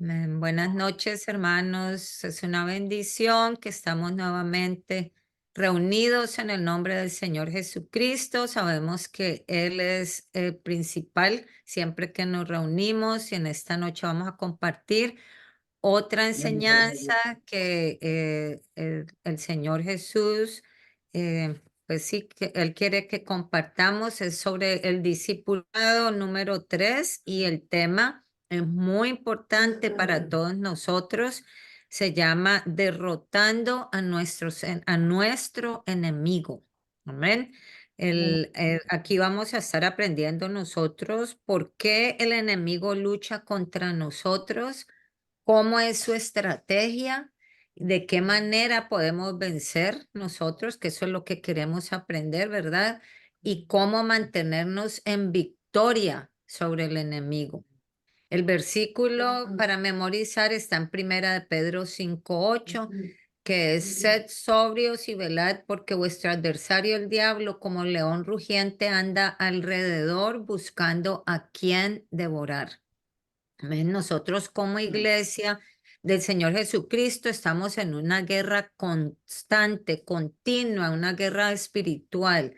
Amén. Buenas noches, hermanos. Es una bendición que estamos nuevamente reunidos en el nombre del Señor Jesucristo. Sabemos que Él es el principal siempre que nos reunimos y en esta noche vamos a compartir otra enseñanza que el Señor Jesús, pues sí, que Él quiere que compartamos, es sobre el discipulado número 3 y el tema es muy importante para todos nosotros. Se llama Derrotando a a nuestro enemigo. Amén. Aquí vamos a estar aprendiendo nosotros por qué el enemigo lucha contra nosotros, cómo es su estrategia, de qué manera podemos vencer nosotros, que eso es lo que queremos aprender, ¿verdad? Y cómo mantenernos en victoria sobre el enemigo. El versículo para memorizar está en Primera de Pedro 5:8, que es: sed sobrios y velad, porque vuestro adversario el diablo, como león rugiente, anda alrededor buscando a quien devorar. Amén. Nosotros como iglesia del Señor Jesucristo estamos en una guerra constante, continua, una guerra espiritual.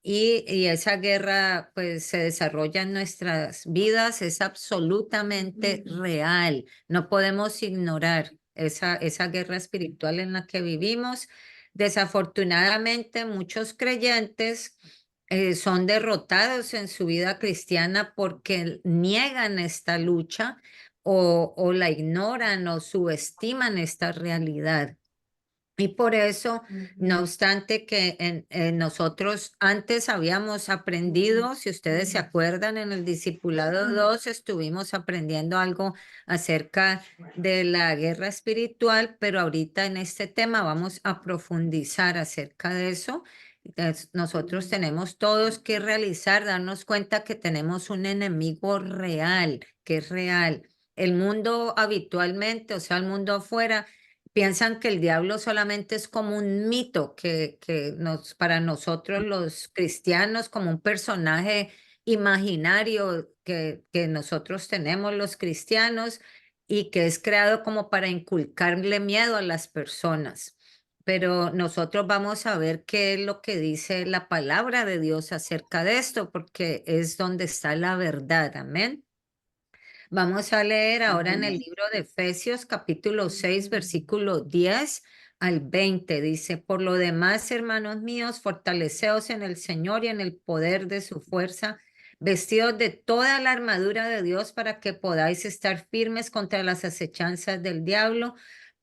Y esa guerra pues se desarrolla en nuestras vidas, es absolutamente real. No podemos ignorar esa guerra espiritual en la que vivimos. Desafortunadamente, muchos creyentes son derrotados en su vida cristiana porque niegan esta lucha o la ignoran o subestiman esta realidad. Y por eso, no obstante que nosotros antes habíamos aprendido, si ustedes se acuerdan, en el Discipulado 2 estuvimos aprendiendo algo acerca de la guerra espiritual, pero ahorita en este tema vamos a profundizar acerca de eso. Nosotros tenemos todos que realizar, darnos cuenta que tenemos un enemigo real, que es real. El mundo habitualmente, o sea, el mundo afuera, piensan que el diablo solamente es como un mito, para nosotros los cristianos, como un personaje imaginario que nosotros tenemos los cristianos y que es creado como para inculcarle miedo a las personas. Pero nosotros vamos a ver qué es lo que dice la palabra de Dios acerca de esto, porque es donde está la verdad. Amén. Vamos a leer ahora en el libro de Efesios, capítulo 6, versículo 10 al 20. Dice: por lo demás, hermanos míos, fortaleceos en el Señor y en el poder de su fuerza, vestidos de toda la armadura de Dios para que podáis estar firmes contra las acechanzas del diablo,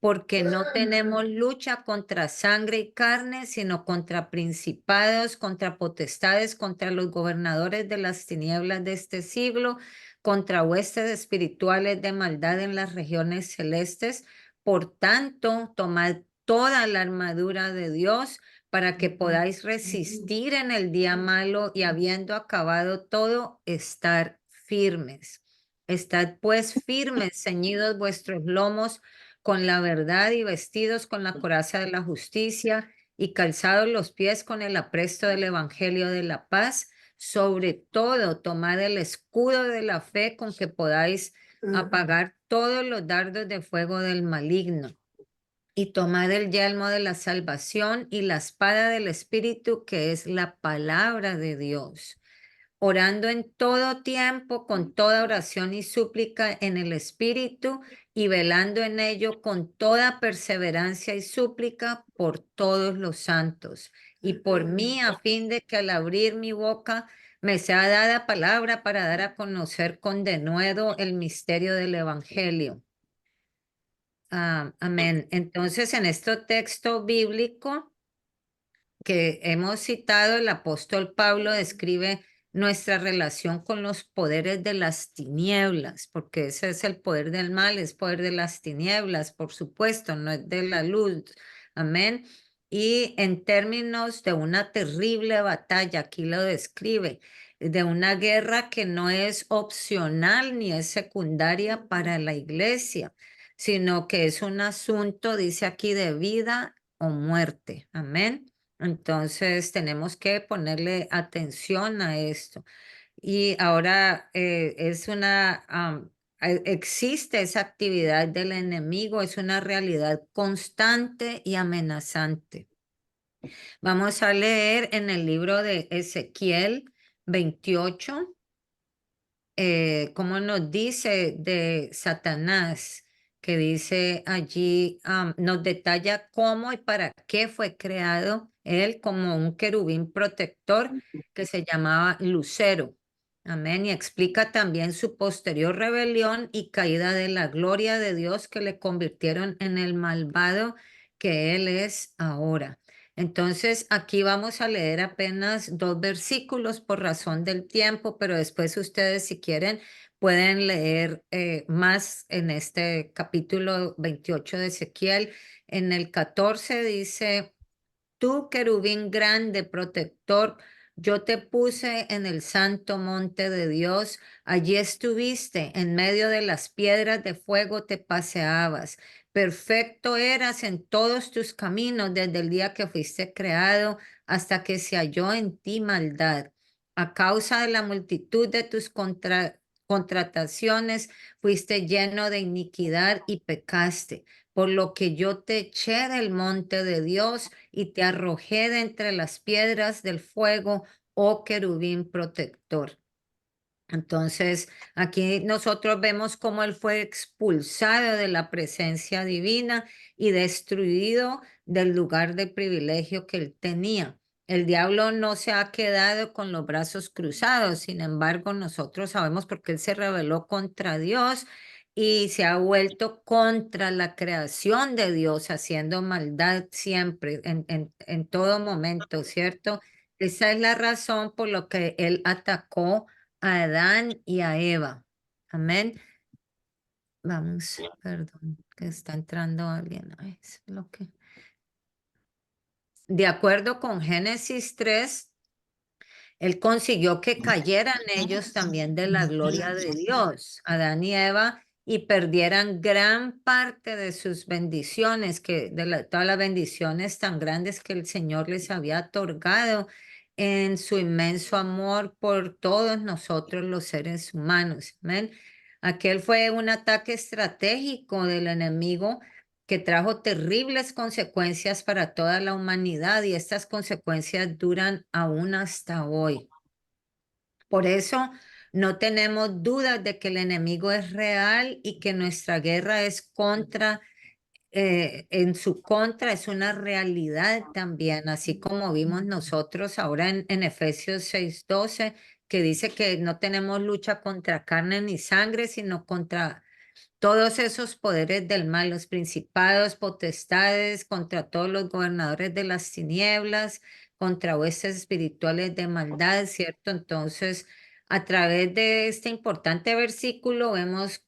porque no tenemos lucha contra sangre y carne, sino contra principados, contra potestades, contra los gobernadores de las tinieblas de este siglo, contra huestes espirituales de maldad en las regiones celestes. Por tanto, tomad toda la armadura de Dios para que podáis resistir en el día malo y, habiendo acabado todo, estar firmes. Estad pues firmes, ceñidos vuestros lomos con la verdad y vestidos con la coraza de la justicia y calzados los pies con el apresto del evangelio de la paz. Sobre todo, tomad el escudo de la fe con que podáis apagar todos los dardos de fuego del maligno. Y tomad el yelmo de la salvación y la espada del Espíritu, que es la palabra de Dios, orando en todo tiempo con toda oración y súplica en el Espíritu, y velando en ello con toda perseverancia y súplica por todos los santos y por mí, a fin de que al abrir mi boca me sea dada palabra para dar a conocer con denuedo el misterio del Evangelio. Amén. Entonces, en este texto bíblico que hemos citado, el apóstol Pablo describe nuestra relación con los poderes de las tinieblas, porque ese es el poder del mal, es poder de las tinieblas, por supuesto, no es de la luz. Amén. Y en términos de una terrible batalla, aquí lo describe, de una guerra que no es opcional ni es secundaria para la iglesia, sino que es un asunto, dice aquí, de vida o muerte. Amén. Entonces tenemos que ponerle atención a esto. Y ahora existe esa actividad del enemigo, es una realidad constante y amenazante. Vamos a leer en el libro de Ezequiel 28, como nos dice de Satanás, que dice allí, nos detalla cómo y para qué fue creado él como un querubín protector que se llamaba Lucero. Amén. Y explica también su posterior rebelión y caída de la gloria de Dios que le convirtieron en el malvado que él es ahora. Entonces, aquí vamos a leer apenas 2 versículos por razón del tiempo, pero después ustedes, si quieren, pueden leer más en este capítulo 28 de Ezequiel. En el 14 dice: Tú, querubín grande, protector, yo te puse en el santo monte de Dios. Allí estuviste, en medio de las piedras de fuego te paseabas. Perfecto eras en todos tus caminos desde el día que fuiste creado hasta que se halló en ti maldad. A causa de la multitud de tus contrataciones, fuiste lleno de iniquidad y pecaste, por lo que yo te eché del monte de Dios y te arrojé de entre las piedras del fuego, oh querubín protector. Entonces, aquí nosotros vemos cómo él fue expulsado de la presencia divina y destruido del lugar de privilegio que él tenía. El diablo no se ha quedado con los brazos cruzados, sin embargo, nosotros sabemos porque él se rebeló contra Dios y se ha vuelto contra la creación de Dios, haciendo maldad siempre, en todo momento, ¿cierto? Esa es la razón por lo que él atacó a Adán y a Eva. Amén. Vamos, perdón, que está entrando alguien. Ay, es lo que... De acuerdo con Génesis 3, él consiguió que cayeran ellos también de la gloria de Dios, Adán y Eva, y perdieran gran parte de sus bendiciones, todas las bendiciones tan grandes que el Señor les había otorgado en su inmenso amor por todos nosotros los seres humanos. Amén. Aquel fue un ataque estratégico del enemigo que trajo terribles consecuencias para toda la humanidad y estas consecuencias duran aún hasta hoy. Por eso no tenemos dudas de que el enemigo es real y que nuestra guerra es en su contra es una realidad también, así como vimos nosotros ahora en Efesios 6:12, que dice que no tenemos lucha contra carne ni sangre, sino contra todos esos poderes del mal, los principados, potestades, contra todos los gobernadores de las tinieblas, contra huestes espirituales de maldad, ¿cierto? Entonces, a través de este importante versículo vemos,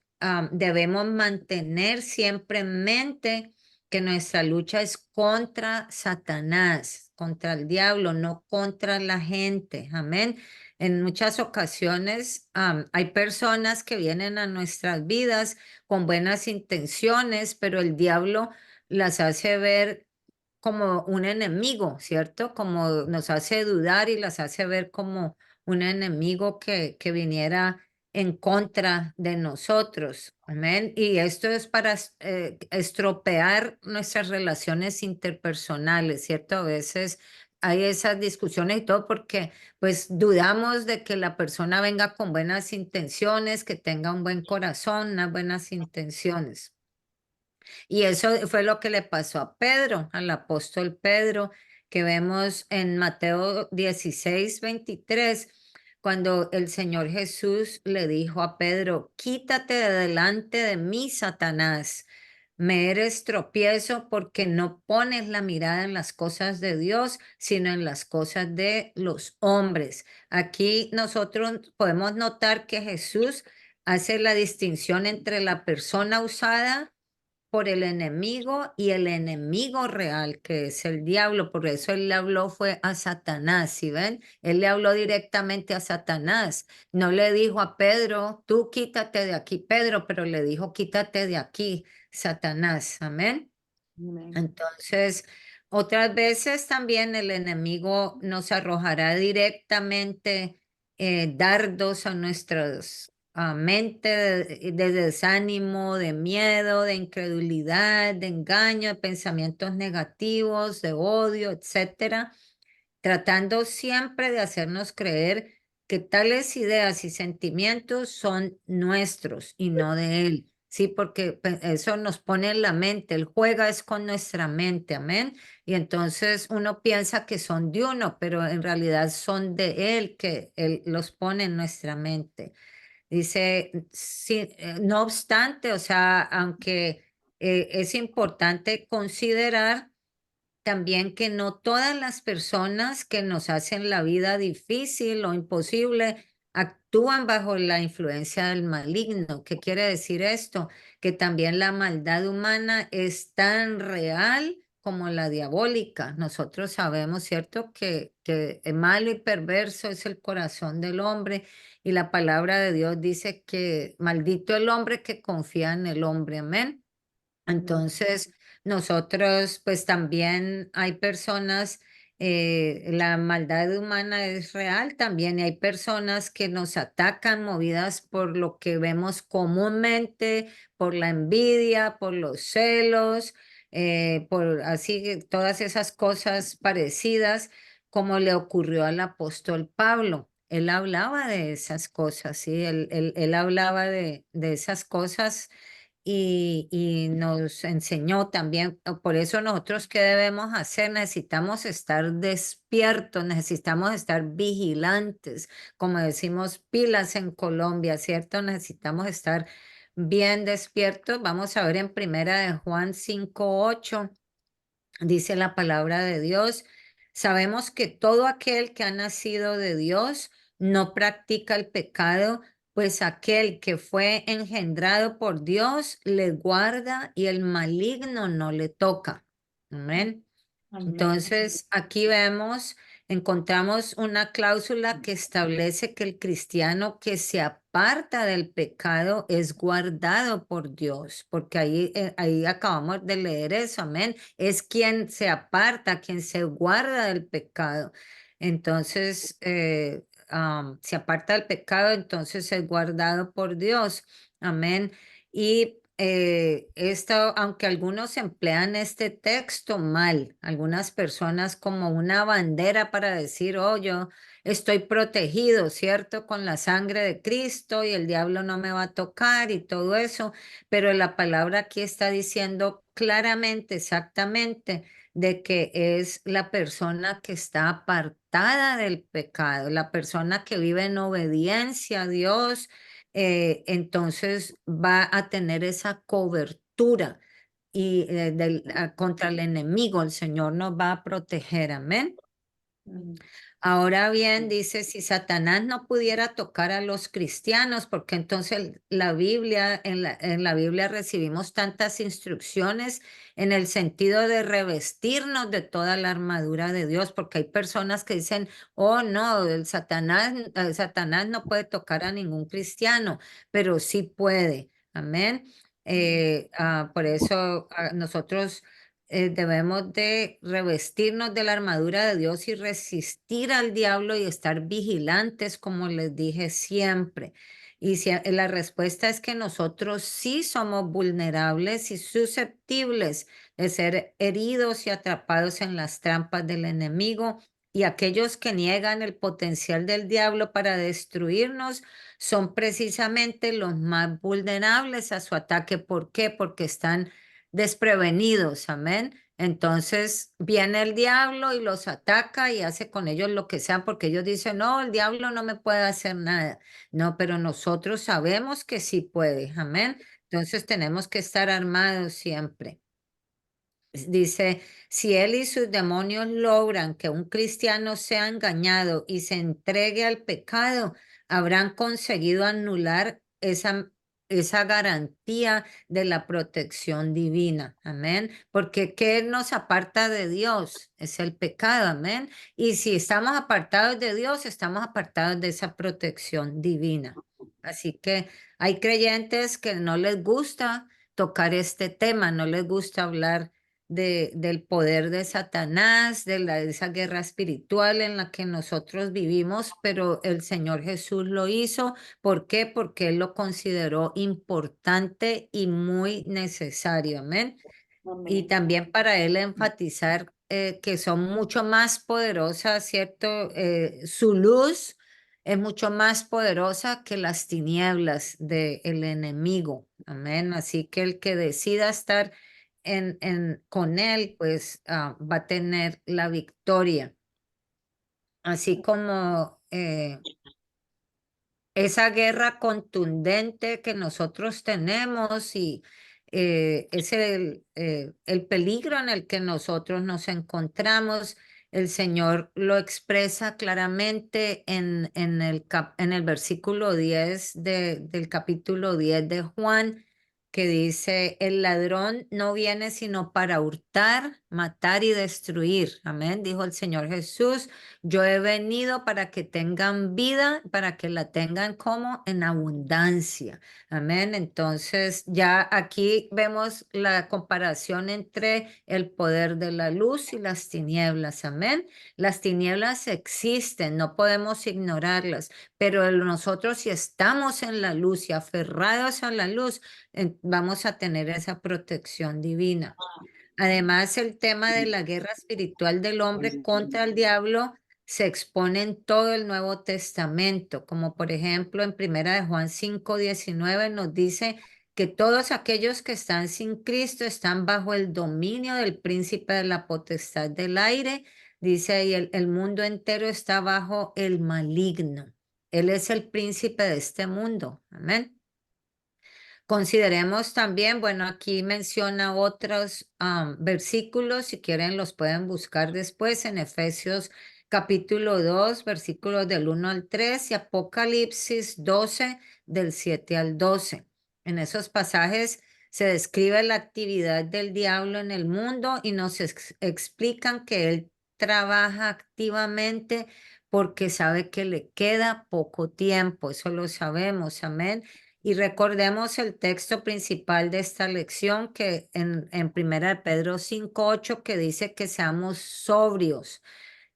debemos mantener siempre en mente que nuestra lucha es contra Satanás, contra el diablo, no contra la gente. Amén. En muchas ocasiones hay personas que vienen a nuestras vidas con buenas intenciones, pero el diablo las hace ver como un enemigo, ¿cierto? Como nos hace dudar y las hace ver como un enemigo que viniera en contra de nosotros. Amén. Y esto es para estropear nuestras relaciones interpersonales, ¿cierto? A veces hay esas discusiones y todo porque pues dudamos de que la persona venga con buenas intenciones, que tenga un buen corazón, unas buenas intenciones. Y eso fue lo que le pasó a Pedro, al apóstol Pedro, que vemos en Mateo 16:23, cuando el Señor Jesús le dijo a Pedro: Quítate de delante de mí, Satanás. Me eres tropiezo porque no pones la mirada en las cosas de Dios, sino en las cosas de los hombres. Aquí nosotros podemos notar que Jesús hace la distinción entre la persona usada por el enemigo y el enemigo real, que es el diablo. Por eso él le habló fue a Satanás, ¿sí ven? Él le habló directamente a Satanás. No le dijo a Pedro, tú quítate de aquí, Pedro, pero le dijo, quítate de aquí, Satanás. Amén. Amén. Entonces, otras veces también el enemigo nos arrojará directamente dardos a mente de desánimo, de miedo, de incredulidad, de engaño, de pensamientos negativos, de odio, etcétera, tratando siempre de hacernos creer que tales ideas y sentimientos son nuestros y no de Él. Sí, porque eso nos pone en la mente, Él juega es con nuestra mente, amén. Y entonces uno piensa que son de uno, pero en realidad son de Él, que Él los pone en nuestra mente. Dice, sí, no obstante, o sea, aunque es importante considerar también que no todas las personas que nos hacen la vida difícil o imposible actúan bajo la influencia del maligno. ¿Qué quiere decir esto? Que también la maldad humana es tan real como la diabólica. Nosotros sabemos, ¿cierto?, que malo y perverso es el corazón del hombre y la palabra de Dios dice que maldito el hombre que confía en el hombre. Amén. Entonces, nosotros, pues también hay personas, la maldad humana es real también, y hay personas que nos atacan movidas por lo que vemos comúnmente, por la envidia, por los celos, por así todas esas cosas parecidas, como le ocurrió al apóstol Pablo. Él hablaba de esas cosas, sí, él hablaba de esas cosas y nos enseñó también, por eso nosotros, ¿qué debemos hacer? Necesitamos estar despiertos, necesitamos estar vigilantes, como decimos, pilas en Colombia, ¿cierto? Necesitamos estar bien despiertos. Vamos a ver en primera de Juan 5:8. Dice la palabra de Dios, sabemos que todo aquel que ha nacido de Dios no practica el pecado, pues aquel que fue engendrado por Dios le guarda y el maligno no le toca. Amén. Amén. Entonces, aquí vemos, encontramos una cláusula que establece que el cristiano que se aparta del pecado es guardado por Dios, porque ahí acabamos de leer eso, amén. Es quien se aparta, quien se guarda del pecado. Entonces, se aparta del pecado, entonces es guardado por Dios, amén. Y esto, aunque algunos emplean este texto mal, algunas personas como una bandera para decir, oh, yo estoy protegido, ¿cierto? Con la sangre de Cristo y el diablo no me va a tocar y todo eso, pero la palabra aquí está diciendo claramente, exactamente, de que es la persona que está apartada del pecado, la persona que vive en obediencia a Dios, entonces va a tener esa cobertura y contra el enemigo, el Señor nos va a proteger, amén. Amén. Ahora bien, dice, si Satanás no pudiera tocar a los cristianos, porque entonces la Biblia, en la Biblia recibimos tantas instrucciones en el sentido de revestirnos de toda la armadura de Dios, porque hay personas que dicen, oh no, Satanás no puede tocar a ningún cristiano, pero sí puede, amén. Por eso nosotros debemos de revestirnos de la armadura de Dios y resistir al diablo y estar vigilantes, como les dije siempre. Y la respuesta es que nosotros sí somos vulnerables y susceptibles de ser heridos y atrapados en las trampas del enemigo. Y aquellos que niegan el potencial del diablo para destruirnos son precisamente los más vulnerables a su ataque. ¿Por qué? Porque están desprevenidos, amén. Entonces viene el diablo y los ataca y hace con ellos lo que sea, porque ellos dicen, no, el diablo no me puede hacer nada. No, pero nosotros sabemos que sí puede, amén. Entonces tenemos que estar armados siempre. Dice, si él y sus demonios logran que un cristiano sea engañado y se entregue al pecado, habrán conseguido anular esa garantía de la protección divina. Amén. Porque ¿qué nos aparta de Dios? Es el pecado. Amén. Y si estamos apartados de Dios, estamos apartados de esa protección divina. Así que hay creyentes que no les gusta tocar este tema, no les gusta hablar del poder de Satanás, de esa guerra espiritual en la que nosotros vivimos, pero el Señor Jesús lo hizo. ¿Por qué? Porque Él lo consideró importante y muy necesario. Amén. Y Amén. también para Él enfatizar que son mucho más poderosas, ¿cierto? Su luz es mucho más poderosa que las tinieblas del enemigo. Amén. Así que el que decida estar con Él, pues va a tener la victoria. Así como esa guerra contundente que nosotros tenemos y es el peligro en el que nosotros nos encontramos. El Señor lo expresa claramente en el versículo 10 del capítulo 10 de Juan, que dice, el ladrón no viene sino para hurtar, matar y destruir. Amén, dijo el Señor Jesús. Yo he venido para que tengan vida, para que la tengan como en abundancia. Amén. Entonces, ya aquí vemos la comparación entre el poder de la luz y las tinieblas. Amén. Las tinieblas existen, no podemos ignorarlas, pero nosotros si estamos en la luz y aferrados a la luz, vamos a tener esa protección divina. Además, el tema de la guerra espiritual del hombre contra el diablo se expone en todo el Nuevo Testamento, como por ejemplo en Primera de Juan 5:19 nos dice que todos aquellos que están sin Cristo están bajo el dominio del príncipe de la potestad del aire. Dice ahí, el mundo entero está bajo el maligno. Él es el príncipe de este mundo. Amén. Consideremos también, bueno, aquí menciona otros versículos, si quieren los pueden buscar después en Efesios capítulo 2, versículos del 1 al 3 y Apocalipsis 12, del 7 al 12. En esos pasajes se describe la actividad del diablo en el mundo y nos explican que él trabaja activamente porque sabe que le queda poco tiempo, eso lo sabemos, amén. Y recordemos el texto principal de esta lección que en Primera de Pedro 5:8 que dice que seamos sobrios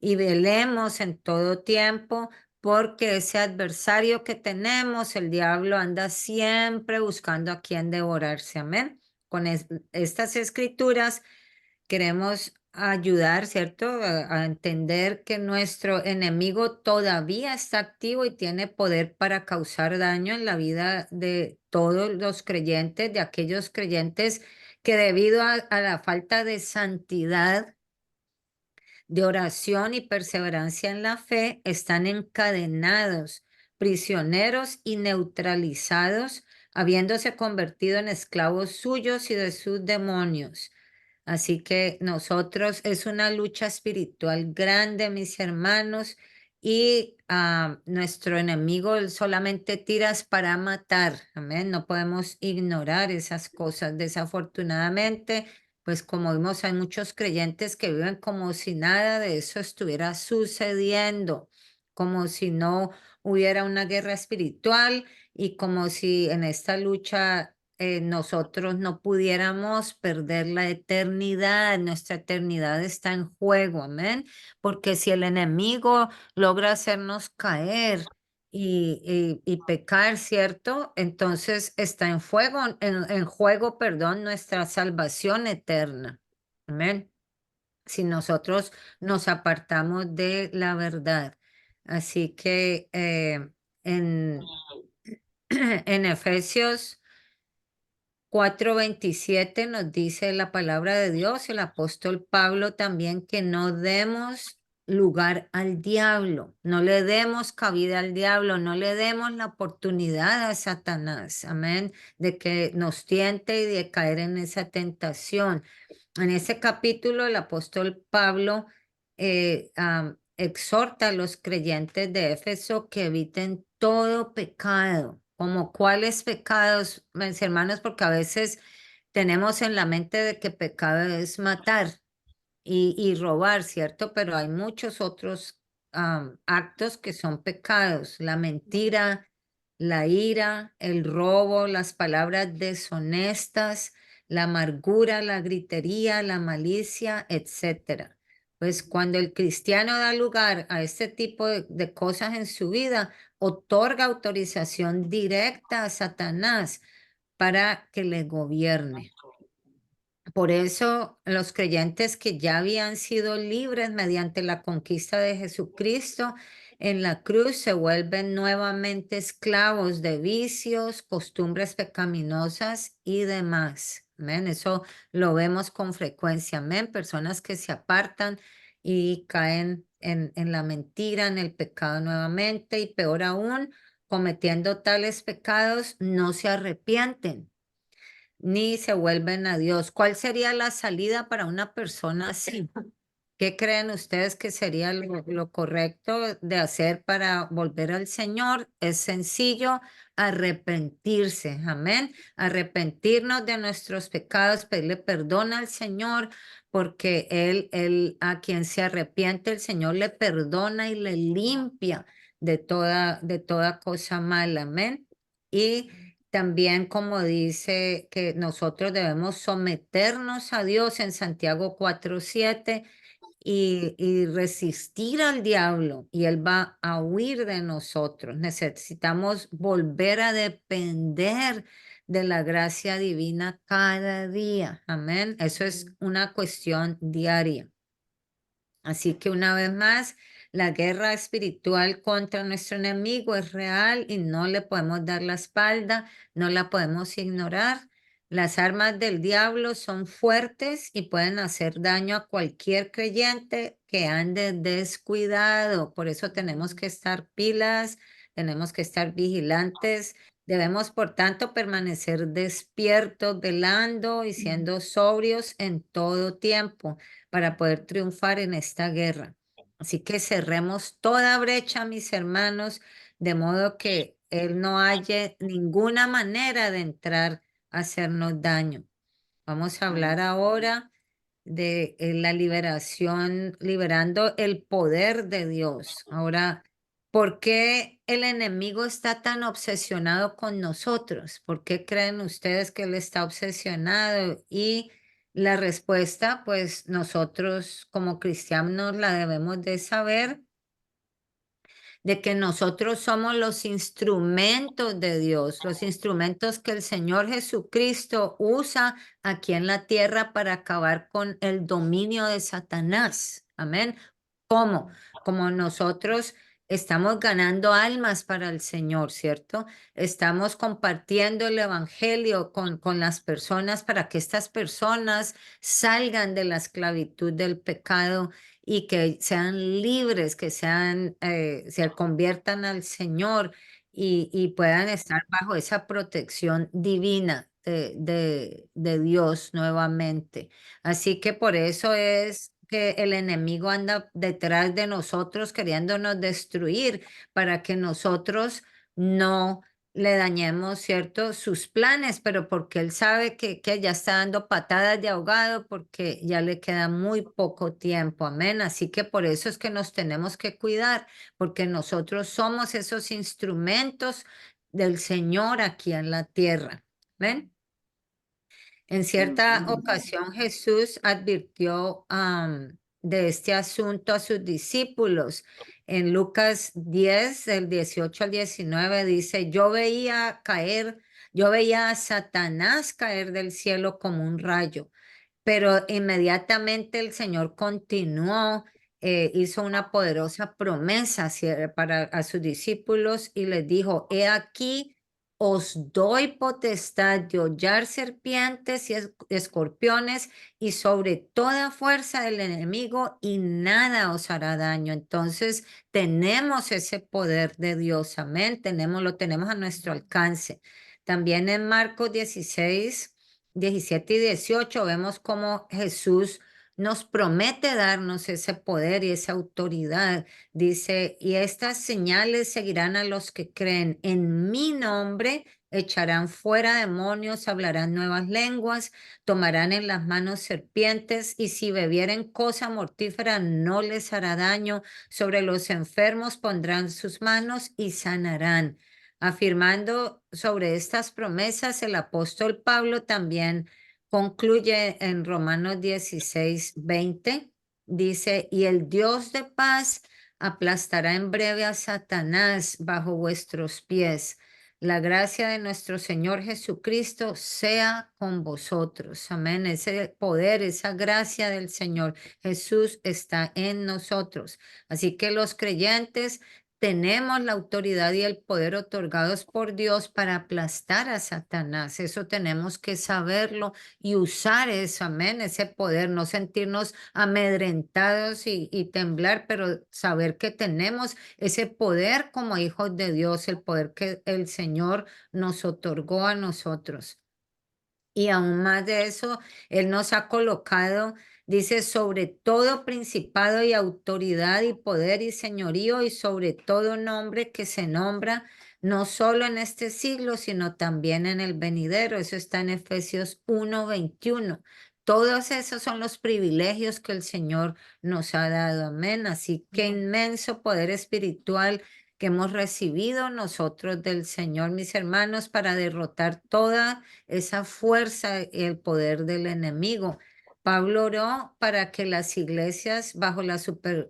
y velemos en todo tiempo porque ese adversario que tenemos, el diablo, anda siempre buscando a quien devorarse. Amén. Con estas escrituras queremos ayudar, ¿cierto? A entender que nuestro enemigo todavía está activo y tiene poder para causar daño en la vida de todos los creyentes, de aquellos creyentes que debido a la falta de santidad, de oración y perseverancia en la fe, están encadenados, prisioneros y neutralizados, habiéndose convertido en esclavos suyos y de sus demonios. Así que nosotros es una lucha espiritual grande, mis hermanos, y nuestro enemigo él solamente tiras para matar. Amén. No podemos ignorar esas cosas. Desafortunadamente, pues como vimos, hay muchos creyentes que viven como si nada de eso estuviera sucediendo, como si no hubiera una guerra espiritual y como si en esta lucha nosotros no pudiéramos perder la eternidad, nuestra eternidad está en juego, amén, porque si el enemigo logra hacernos caer y pecar, ¿cierto? Entonces está en juego, perdón, nuestra salvación eterna, amén, si nosotros nos apartamos de la verdad. Así que en, en Efesios 4:27 nos dice la palabra de Dios, el apóstol Pablo también, que no demos lugar al diablo, no le demos cabida al diablo, no le demos la oportunidad a Satanás, amén, de que nos tiente y de caer en esa tentación. En ese capítulo, el apóstol Pablo exhorta a los creyentes de Éfeso que eviten todo pecado. ¿Como cuáles pecados, mis hermanos? Porque a veces tenemos en la mente de que pecado es matar y robar, ¿cierto? Pero hay muchos otros actos que son pecados. La mentira, la ira, el robo, las palabras deshonestas, la amargura, la gritería, la malicia, etcétera. Pues cuando el cristiano da lugar a este tipo de cosas en su vida, otorga autorización directa a Satanás para que le gobierne. Por eso los creyentes que ya habían sido libres mediante la conquista de Jesucristo en la cruz se vuelven nuevamente esclavos de vicios, costumbres pecaminosas y demás. Amén. Eso lo vemos con frecuencia. Amén. Personas que se apartan y caen en la mentira, en el pecado nuevamente y peor aún, cometiendo tales pecados, no se arrepienten ni se vuelven a Dios. ¿Cuál sería la salida para una persona así? ¿Qué creen ustedes que sería lo correcto de hacer para volver al Señor? Es sencillo, arrepentirse, amén. Arrepentirnos de nuestros pecados, pedirle perdón al Señor, porque Él a quien se arrepiente, el Señor le perdona y le limpia de toda cosa mala, amén. Y también como dice que nosotros debemos someternos a Dios en Santiago 4:7 y resistir al diablo y él va a huir de nosotros. Necesitamos volver a depender de la gracia divina cada día. Amén. Eso es una cuestión diaria. Así que una vez más, la guerra espiritual contra nuestro enemigo es real y no le podemos dar la espalda, no la podemos ignorar. Las armas del diablo son fuertes y pueden hacer daño a cualquier creyente que ande descuidado. Por eso tenemos que estar pilas, tenemos que estar vigilantes. Debemos, por tanto, permanecer despiertos, velando y siendo sobrios en todo tiempo para poder triunfar en esta guerra. Así que cerremos toda brecha, mis hermanos, de modo que Él no haya ninguna manera de entrar a hacernos daño. Vamos a hablar ahora de la liberación, liberando el poder de Dios. Ahora, ¿por qué el enemigo está tan obsesionado con nosotros? ¿Por qué creen ustedes que él está obsesionado? Y la respuesta, pues nosotros como cristianos la debemos de saber de que nosotros somos los instrumentos de Dios, los instrumentos que el Señor Jesucristo usa aquí en la tierra para acabar con el dominio de Satanás. Amén. ¿Cómo? Como nosotros estamos ganando almas para el Señor, ¿cierto? Estamos compartiendo el Evangelio con las personas para que estas personas salgan de la esclavitud del pecado y que sean libres, que se conviertan al Señor y puedan estar bajo esa protección divina de Dios nuevamente. Así que por eso es que el enemigo anda detrás de nosotros queriéndonos destruir para que nosotros no le dañemos, ¿cierto? Sus planes, pero porque él sabe que ya está dando patadas de ahogado, porque ya le queda muy poco tiempo, amén. Así que por eso es que nos tenemos que cuidar, porque nosotros somos esos instrumentos del Señor aquí en la tierra, amén. En cierta ocasión Jesús advirtió de este asunto a sus discípulos. En Lucas 10, del 18 al 19, dice, yo veía a Satanás caer del cielo como un rayo, pero inmediatamente el Señor continuó, hizo una poderosa promesa para a sus discípulos y les dijo, he aquí, os doy potestad de hollar serpientes y escorpiones y sobre toda fuerza del enemigo y nada os hará daño. Entonces tenemos ese poder de Dios, amén, lo tenemos a nuestro alcance. También en Marcos 16, 17 y 18 vemos cómo Jesús nos promete darnos ese poder y esa autoridad. Dice, y estas señales seguirán a los que creen. En mi nombre echarán fuera demonios, hablarán nuevas lenguas, tomarán en las manos serpientes y si bebieren cosa mortífera no les hará daño. Sobre los enfermos pondrán sus manos y sanarán. Afirmando sobre estas promesas, el apóstol Pablo también concluye en Romanos 16:20, dice, y el Dios de paz aplastará en breve a Satanás bajo vuestros pies. La gracia de nuestro Señor Jesucristo sea con vosotros. Amén. Ese poder, esa gracia del Señor Jesús está en nosotros. Así que los creyentes tenemos la autoridad y el poder otorgados por Dios para aplastar a Satanás. Eso tenemos que saberlo y usar eso, amén, ese poder, no sentirnos amedrentados y temblar, pero saber que tenemos ese poder como hijos de Dios, el poder que el Señor nos otorgó a nosotros. Y aún más de eso, Él nos ha colocado, dice, sobre todo principado y autoridad y poder y señorío y sobre todo nombre que se nombra, no solo en este siglo, sino también en el venidero. Eso está en Efesios 1:21. Todos esos son los privilegios que el Señor nos ha dado. Amén. Así que inmenso poder espiritual que hemos recibido nosotros del Señor, mis hermanos, para derrotar toda esa fuerza y el poder del enemigo. Pablo oró para que las iglesias bajo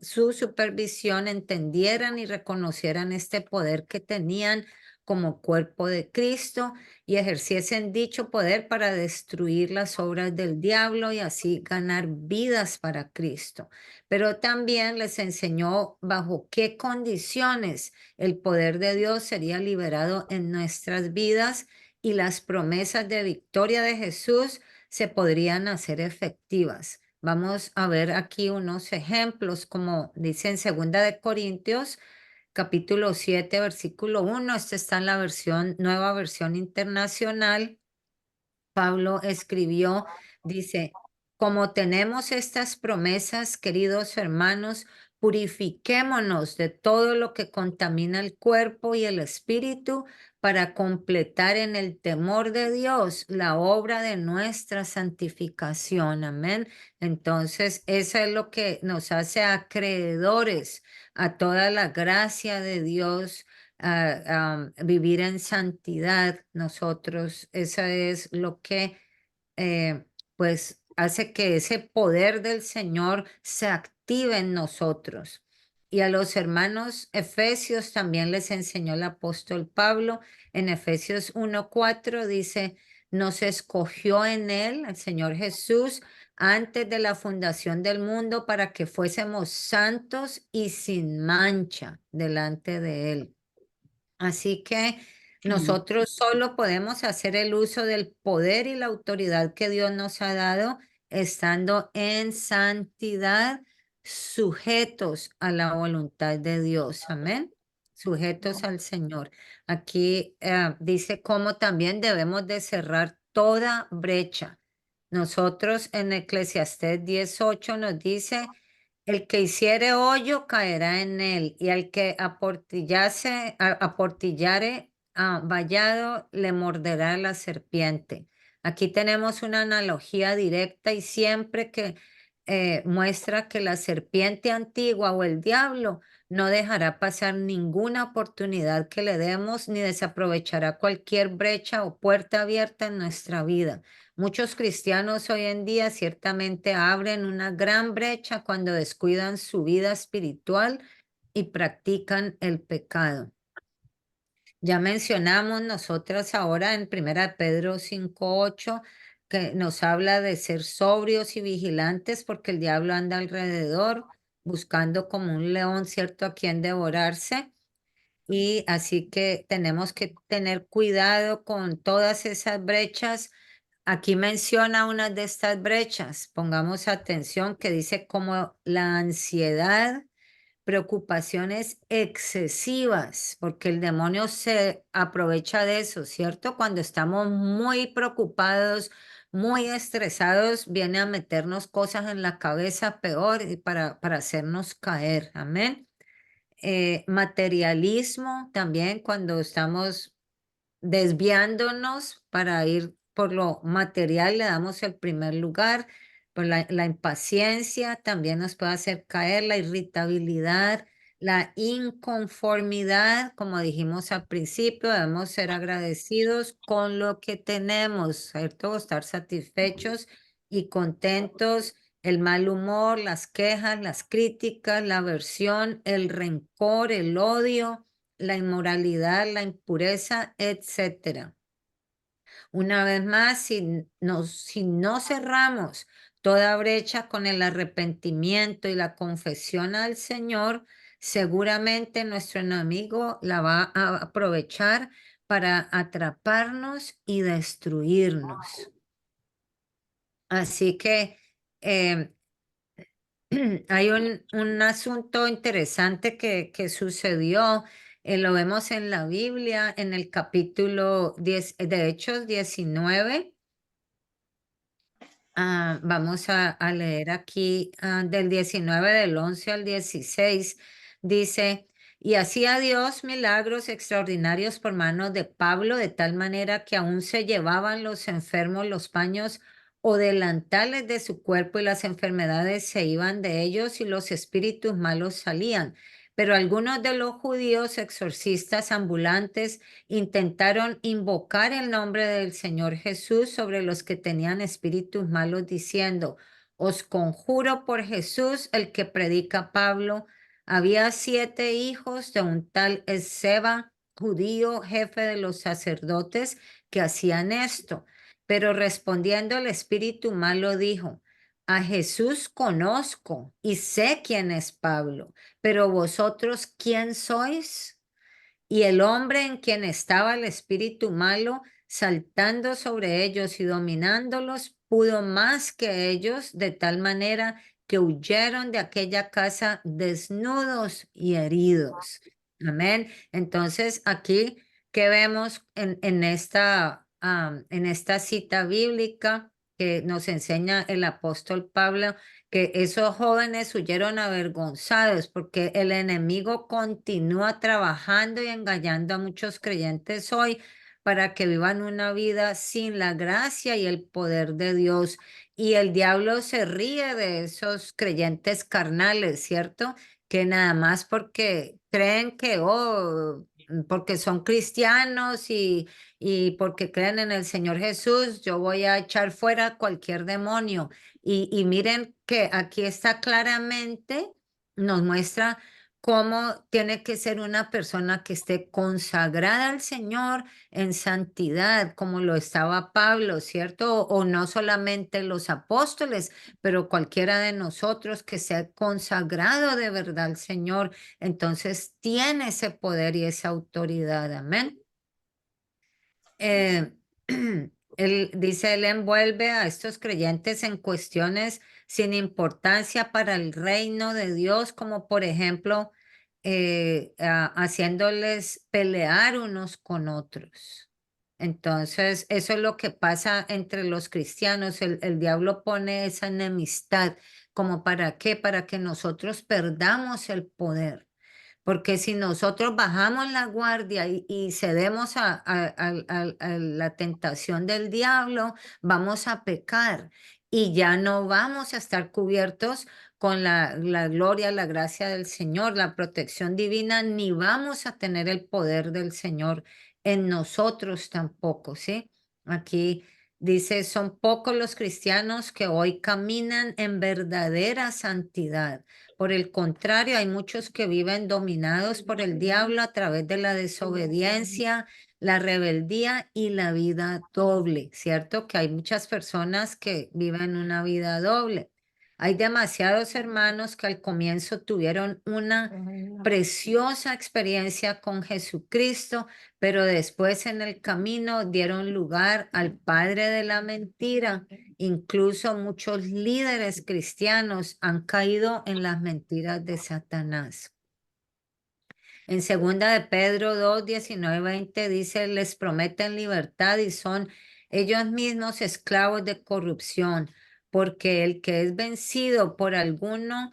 su supervisión entendieran y reconocieran este poder que tenían como cuerpo de Cristo y ejerciesen dicho poder para destruir las obras del diablo y así ganar vidas para Cristo. Pero también les enseñó bajo qué condiciones el poder de Dios sería liberado en nuestras vidas y las promesas de victoria de Jesús se podrían hacer efectivas. Vamos a ver aquí unos ejemplos, como dice en 2 capítulo 7, versículo 1. Esta está en la nueva versión internacional. Pablo escribió, dice, como tenemos estas promesas, queridos hermanos, purifiquémonos de todo lo que contamina el cuerpo y el espíritu para completar en el temor de Dios la obra de nuestra santificación. Amén. Entonces, eso es lo que nos hace acreedores a toda la gracia de Dios, vivir en santidad nosotros. Eso es lo que pues hace que ese poder del Señor se active en nosotros. Y a los hermanos efesios también les enseñó el apóstol Pablo. En Efesios 1:4 dice, nos escogió en él, el Señor Jesús, antes de la fundación del mundo para que fuésemos santos y sin mancha delante de él. Así que Amén. nosotros solo podemos hacer el uso del poder y la autoridad que Dios nos ha dado estando en santidad, sujetos a la voluntad de Dios. Amén. Sujetos al Señor. Aquí dice cómo también debemos de cerrar toda brecha. Nosotros en Eclesiastés 10:8 nos dice el que hiciere hoyo caerá en él, y al que aportillare vallado le morderá la serpiente. Aquí tenemos una analogía directa y siempre que muestra que la serpiente antigua o el diablo no dejará pasar ninguna oportunidad que le demos ni desaprovechará cualquier brecha o puerta abierta en nuestra vida. Muchos cristianos hoy en día ciertamente abren una gran brecha cuando descuidan su vida espiritual y practican el pecado. Ya mencionamos nosotras ahora en 1 Pedro 5:8 que nos habla de ser sobrios y vigilantes porque el diablo anda alrededor buscando como un león, ¿cierto?, a quien devorarse. Y así que tenemos que tener cuidado con todas esas brechas. Aquí menciona una de estas brechas. Pongamos atención que dice como la ansiedad, preocupaciones excesivas, porque el demonio se aprovecha de eso, ¿cierto? Cuando estamos muy preocupados, muy estresados, viene a meternos cosas en la cabeza peor y para hacernos caer. Amén. Materialismo también cuando estamos desviándonos para ir por lo material, le damos el primer lugar. Por la impaciencia también nos puede hacer caer, la irritabilidad, la inconformidad, como dijimos al principio, debemos ser agradecidos con lo que tenemos, ¿cierto? Estar satisfechos y contentos. El mal humor, las quejas, las críticas, la aversión, el rencor, el odio, la inmoralidad, la impureza, etcétera. Una vez más, si no cerramos toda brecha con el arrepentimiento y la confesión al Señor, seguramente nuestro enemigo la va a aprovechar para atraparnos y destruirnos. Así que eh, hay un asunto interesante que sucedió, lo vemos en la Biblia, en el capítulo 10 de Hechos 19. Vamos a leer aquí del 19 del 11 al 16. Dice, y hacía Dios milagros extraordinarios por manos de Pablo, de tal manera que aún se llevaban los enfermos los paños o delantales de su cuerpo y las enfermedades se iban de ellos y los espíritus malos salían. Pero algunos de los judíos exorcistas ambulantes intentaron invocar el nombre del Señor Jesús sobre los que tenían espíritus malos, diciendo, os conjuro por Jesús, el que predica Pablo. Había 7 hijos de un tal Esceva, judío, jefe de los sacerdotes, que hacían esto. Pero respondiendo el espíritu malo dijo, a Jesús conozco y sé quién es Pablo, pero vosotros, ¿quién sois? Y el hombre en quien estaba el espíritu malo, saltando sobre ellos y dominándolos, pudo más que ellos, de tal manera que huyeron de aquella casa desnudos y heridos. Amén. Entonces, aquí que vemos en esta cita bíblica que nos enseña el apóstol Pablo, que esos jóvenes huyeron avergonzados porque el enemigo continúa trabajando y engañando a muchos creyentes hoy para que vivan una vida sin la gracia y el poder de Dios. Y el diablo se ríe de esos creyentes carnales, ¿cierto? Que nada más porque creen que, oh, porque son cristianos y porque creen en el Señor Jesús, yo voy a echar fuera cualquier demonio. Y miren que aquí está claramente, nos muestra cómo tiene que ser una persona que esté consagrada al Señor en santidad, como lo estaba Pablo, ¿cierto? O no solamente los apóstoles, pero cualquiera de nosotros que sea consagrado de verdad al Señor, entonces tiene ese poder y esa autoridad. Amén. eh, él envuelve a estos creyentes en cuestiones sin importancia para el reino de Dios, como por ejemplo, haciéndoles pelear unos con otros. Entonces, eso es lo que pasa entre los cristianos. El diablo pone esa enemistad, ¿como para qué? Para que nosotros perdamos el poder. Porque si nosotros bajamos la guardia y cedemos a la tentación del diablo, vamos a pecar y ya no vamos a estar cubiertos con la gloria, la gracia del Señor, la protección divina, ni vamos a tener el poder del Señor en nosotros tampoco, ¿sí? Aquí dice, son pocos los cristianos que hoy caminan en verdadera santidad. Por el contrario, hay muchos que viven dominados por el diablo a través de la desobediencia, la rebeldía y la vida doble, ¿cierto? Que hay muchas personas que viven una vida doble. Hay demasiados hermanos que al comienzo tuvieron una preciosa experiencia con Jesucristo, pero después en el camino dieron lugar al padre de la mentira. Incluso muchos líderes cristianos han caído en las mentiras de Satanás. En segunda de Pedro 2, 19, 20 dice, les prometen libertad y son ellos mismos esclavos de corrupción, porque el que es vencido por alguno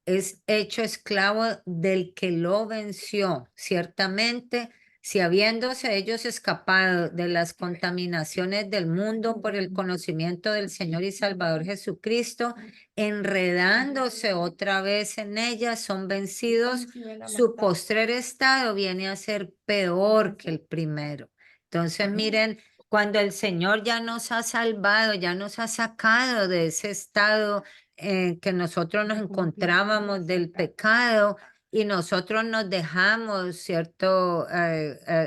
es hecho esclavo del que lo venció. Ciertamente, Si habiéndose ellos escapado de las contaminaciones del mundo por el conocimiento del Señor y Salvador Jesucristo, enredándose otra vez en ellas, son vencidos, su postrer estado viene a ser peor que el primero. Entonces, miren, cuando el Señor ya nos ha salvado, ya nos ha sacado de ese estado que nosotros nos encontrábamos del pecado, y nosotros nos dejamos, ¿cierto?,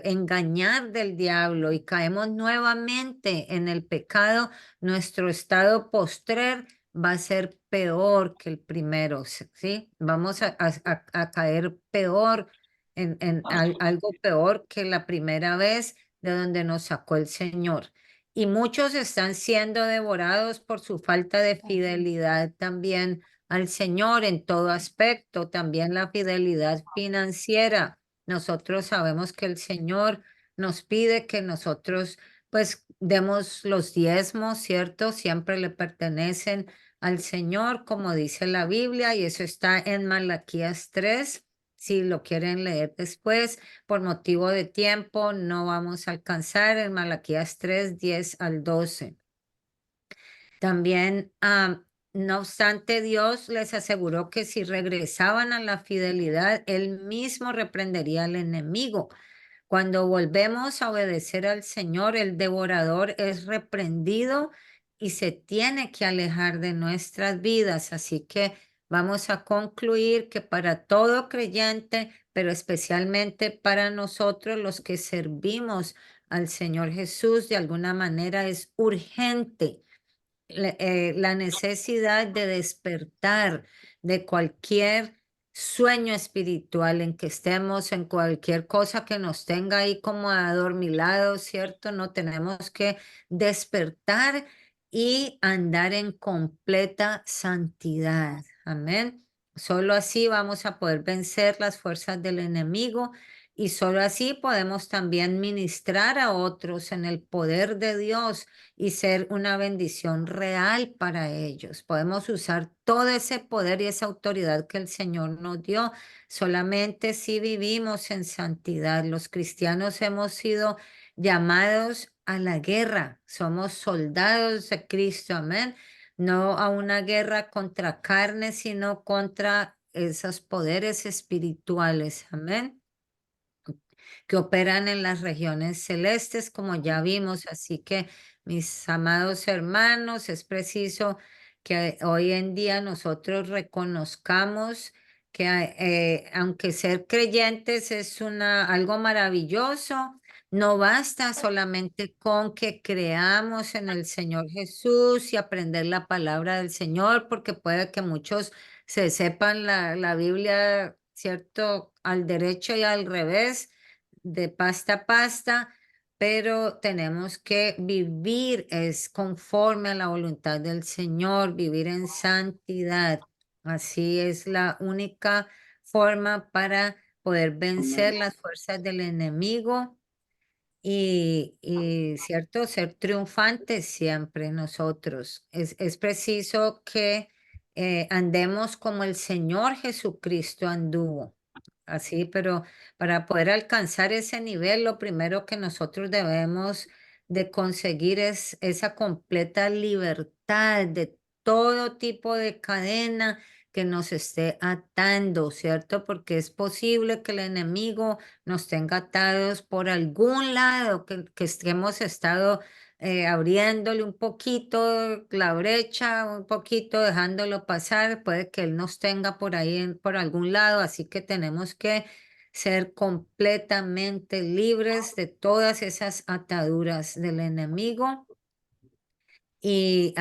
engañar del diablo y caemos nuevamente en el pecado, nuestro estado postrer va a ser peor que el primero, ¿sí? Vamos a caer peor en algo peor que la primera vez de donde nos sacó el Señor. Y muchos están siendo devorados por su falta de fidelidad también al Señor en todo aspecto, también la fidelidad financiera. Nosotros sabemos que el Señor nos pide que nosotros pues demos los diezmos, ¿cierto? Siempre le pertenecen al Señor, como dice la Biblia, y eso está en Malaquías 3. Si lo quieren leer después, por motivo de tiempo, no vamos a alcanzar en Malaquías 3, 10 al 12. También, no obstante, Dios les aseguró que si regresaban a la fidelidad, Él mismo reprendería al enemigo. Cuando volvemos a obedecer al Señor, el devorador es reprendido y se tiene que alejar de nuestras vidas. Así que vamos a concluir que para todo creyente, pero especialmente para nosotros los que servimos al Señor Jesús, de alguna manera es urgente la necesidad de despertar de cualquier sueño espiritual en que estemos, en cualquier cosa que nos tenga ahí como adormilados, ¿cierto? No tenemos que despertar y andar en completa santidad. Amén. Solo así vamos a poder vencer las fuerzas del enemigo y solo así podemos también ministrar a otros en el poder de Dios y ser una bendición real para ellos. Podemos usar todo ese poder y esa autoridad que el Señor nos dio solamente si vivimos en santidad. Los cristianos hemos sido llamados a la guerra. Somos soldados de Cristo, amén. No a una guerra contra carne, sino contra esos poderes espirituales, amén, que operan en las regiones celestes, como ya vimos. Así que, mis amados hermanos, es preciso que hoy en día nosotros reconozcamos que aunque ser creyentes es algo maravilloso, no basta solamente con que creamos en el Señor Jesús y aprender la palabra del Señor, porque puede que muchos se sepan la Biblia, ¿cierto?, al derecho y al revés, de pasta a pasta, pero tenemos que vivir es conforme a la voluntad del Señor, vivir en santidad. Así es la única forma para poder vencer las fuerzas del enemigo cierto, ser triunfantes siempre nosotros. Es preciso que andemos como el Señor Jesucristo anduvo. Así, pero para poder alcanzar ese nivel, lo primero que nosotros debemos de conseguir es esa completa libertad de todo tipo de cadena que nos esté atando, ¿cierto? Porque es posible que el enemigo nos tenga atados por algún lado, que hemos estado abriéndole un poquito la brecha, un poquito dejándolo pasar, puede que él nos tenga por ahí, por algún lado, así que tenemos que ser completamente libres de todas esas ataduras del enemigo y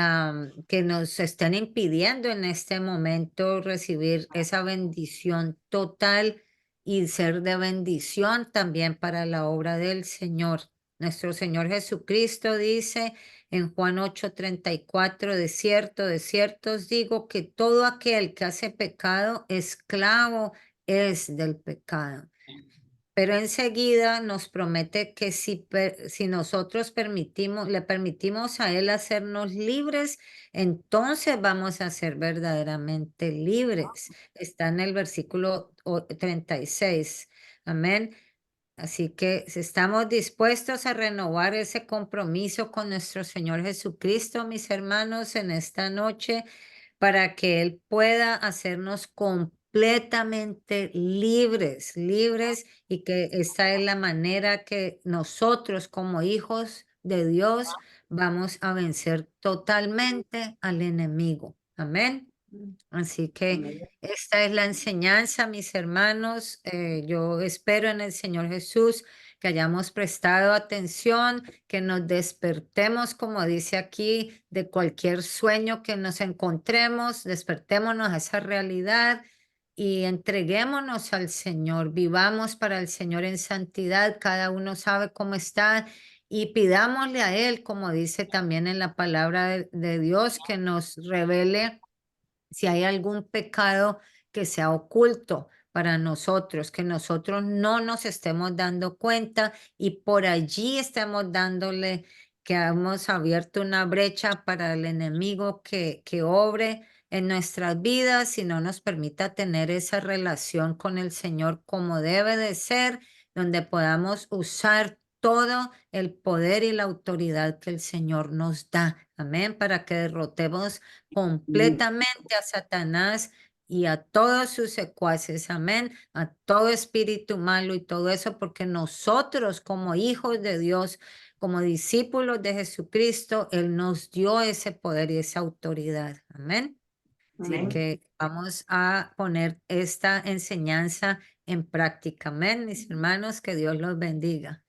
que nos estén impidiendo en este momento recibir esa bendición total y ser de bendición también para la obra del Señor. Nuestro Señor Jesucristo dice en Juan 8:34, de cierto os digo que todo aquel que hace pecado, esclavo es del pecado. Pero enseguida nos promete que si nosotros le permitimos a Él hacernos libres, entonces vamos a ser verdaderamente libres. Está en el versículo 36. Amén. Así que si estamos dispuestos a renovar ese compromiso con nuestro Señor Jesucristo, mis hermanos, en esta noche, para que Él pueda hacernos completamente libres, libres, y que esta es la manera que nosotros como hijos de Dios vamos a vencer totalmente al enemigo. Amén. Así que Amén. esta es la enseñanza, mis hermanos. Yo espero en el Señor Jesús que hayamos prestado atención, que nos despertemos, como dice aquí, de cualquier sueño que nos encontremos, despertémonos a esa realidad y entreguémonos al Señor. Vivamos para el Señor en santidad. Cada uno sabe cómo está. Y pidámosle a Él, como dice también en la palabra de Dios, que nos revele si hay algún pecado que sea oculto para nosotros, que nosotros no nos estemos dando cuenta y por allí estemos dándole que hemos abierto una brecha para el enemigo que obre en nuestras vidas y no nos permita tener esa relación con el Señor como debe de ser, donde podamos usar todo el poder y la autoridad que el Señor nos da. Amén, para que derrotemos completamente a Satanás y a todos sus secuaces, amén, a todo espíritu malo y todo eso, porque nosotros como hijos de Dios, como discípulos de Jesucristo, Él nos dio ese poder y esa autoridad, amén. Así Amén. que vamos a poner esta enseñanza en práctica, amén, mis hermanos, que Dios los bendiga.